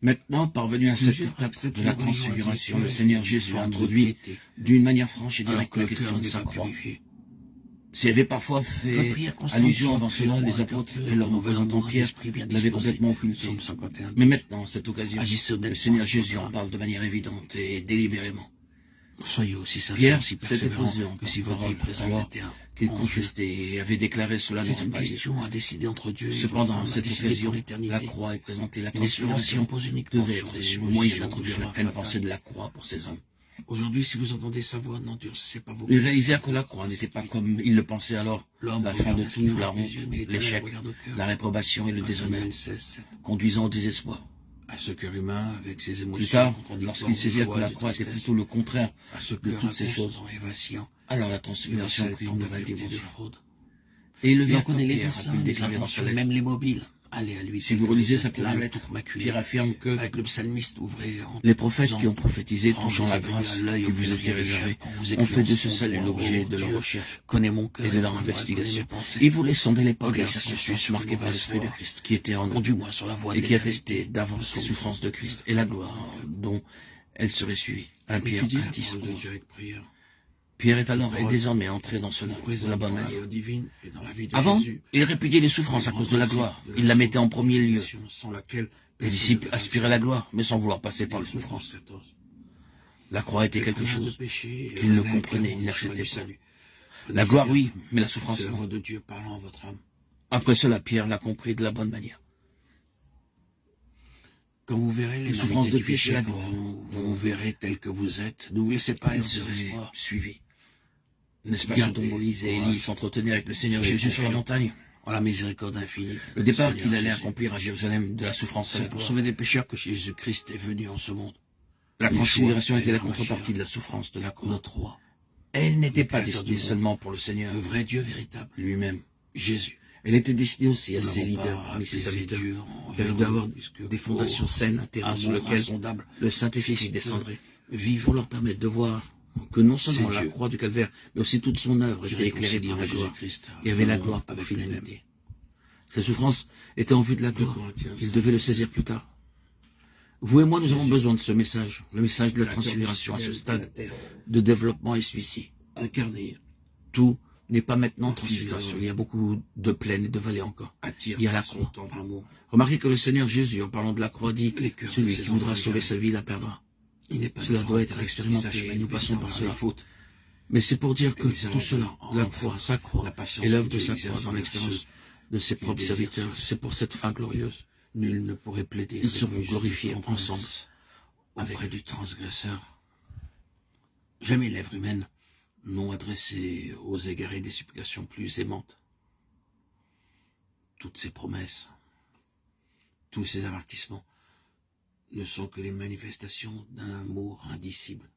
Maintenant, parvenu à cette Plusieurs étape acceptent de la l'Évangile transfiguration, que le Seigneur Jésus a introduit piété, d'une manière franche et alors directe que la le question cœur de n'est sa pas croix. purifié. S'il avait parfois Votre fait prière constante allusion soit avant que cela, l'amour les un cœur apôtres pur et leur renouvelle un représentant amour, un Pierre esprit bien l'avaient disposé. complètement occulté. Psaume 51. Mais maintenant, à cette occasion, Agissez le honnêtement Seigneur avec Jésus votre en âme. parle de manière évidente et délibérément. Soyez aussi Pierre sincère, si s'était persévérant, posé en que si votre vie parole présente alors était qu'il en jeu. contestait et avait déclaré cela dans C'est un une bail. question à décider entre Dieu et votre Cependant, à âme, à cette décider pour occasion, la l'éternité. croix est présentée, la Une espérance qui transfiguration repose uniquement devait sur être des le suppositions moyen qui d'introduire la sera pleine fatale. pensée de la croix pour ces hommes. Aujourd'hui, si vous entendez sa voix, n'endurcissez pas vos Ils cœurs. réalisèrent que la croix n'était pas comme ils le pensaient alors, L'homme la fin de regarde ce qu'il tout, la frappe les honte, yeux, mais l'Éternel l'échec, regarde au cœur. la réprobation et le 1 déshonneur, Samuel 16, conduisant au désespoir. à ce cœur humain, avec ses émotions Plus tard, contradictoires lorsqu'ils de saisirent joie que et la de croix était tristesse, plutôt le contraire à ce de cœur toutes ces choses, inconstant et vacillant, alors la de transfiguration recel prit tant une de nouvelle vanité et de dimension. fraude. Et il le Il vit en connaît les Pierre a pu desseins, le les déclarer dans sa intentions, lettre. même les mobiles. Allez à lui. Si vous relisez sa cette première lame lettre, toute maculée. Pierre affirme que Avec le psalmiste ouvré en les prophètes disant, qui ont prophétisé touchant la Rangez-vous grâce à l'œil qui au vous pèlerin était des réservée chers, en vous ont fait de écrivant ce son salut droit. l'objet Oh de leur Dieu, recherche connais mon cœur et de leur connais mes investigation. pensées. Il voulait sonder l'époque et les Regarde si je suis circonstances sur marquées une par mauvaise l'Esprit de voie. Christ, qui était en nous, Conduis-moi sur la voie de et qui l'éternité. attestait d'avance les souffrances de Christ et la gloire dont elle serait suivie. 1 Pierre Étudiez la 10, parole de 11. Dieu avec prière. Pierre est alors et désormais entré dans cela, de la bonne Dans la manière. loi divine et dans la vie de Avant, Jésus. il répudiait les souffrances à cause de la gloire. Il la mettait en premier lieu. Sans laquelle Les disciples aspiraient la gloire, mais sans vouloir passer par les souffrances. La croix était quelque chose qu'ils ne comprenaient, ils n'acceptaient pas. La gloire, oui, mais la souffrance, C'est la non. voix de Dieu parlant à votre âme. Après cela, Pierre l'a compris de la bonne manière. Quand vous verrez les souffrances de du péché, la quand gloire. vous verrez tel que vous êtes. Ne vous laissez pas Il être serait espoir. suivi. N'est-ce pas ce dont Moïse et Élie s'entretenaient avec le Seigneur Soyez Jésus sur la confiants montagne? En la miséricorde infinie. Le départ Seigneur qu'il allait Jésus. accomplir à Jérusalem de la souffrance à la C'est pour gloire. sauver des pécheurs que Jésus-Christ est venu en ce monde. La transfiguration Yeshua était la est le contrepartie Mashiach, de la souffrance de la croix. notre roi, Elle n'était le pas Créateur destinée du monde. seulement pour le Seigneur le vrai Dieu véritable, lui-même. Jésus. Elle était destinée aussi à Nous ses n'avons leaders, pas parmi ses apaisé serviteurs, Dieu car il envers doit eux, avoir puisque des fondations saines, un terrain sur amour lequel insondable, le Saint-Esprit Christ descendrait, vivant pour leur permettre de voir que non seulement C'est la Dieu. croix du calvaire, mais aussi toute son œuvre qui était éclairée par réconcilie la gloire, Jésus-Christ et avait la le gloire monde pour avec finalité. lui-même. Sa souffrance était en vue de la gloire. Corinthiens Il devait le saisir plus tard. Vous et moi, nous avons besoin de ce message, le message de la transfiguration à ce stade de développement est celui-ci. Incarné, Tout n'est pas maintenant transfiguration. Il y a beaucoup de plaines et de vallées encore. attire Il y a la son croix. tendre amour. Remarquez que le Seigneur Jésus, en parlant de la croix, dit Les cœurs celui de qui ses voudra enfants sauver égarés. sa vie la perdra. Il n'est pas Cela notre doit être terrestre qui expérimenté, s'achève, et nous passons par cela. faute. Mais c'est pour dire que Et nous tout cela, allons la en croix, sa croix, la patience et l'œuvre que de Dieu sa exerce croix dans envers l'expérience ceux de ses propres désirent serviteurs, cela. c'est pour cette fin glorieuse. Nul ne pourrait plaider Ils avec seront plus de glorifiés tendresse ensemble auprès avec du transgresseur. Jamais lèvres humaines n'ont adressé aux égarés des supplications plus aimantes. Toutes ces promesses, tous ces avertissements ne sont que les manifestations d'un amour indicible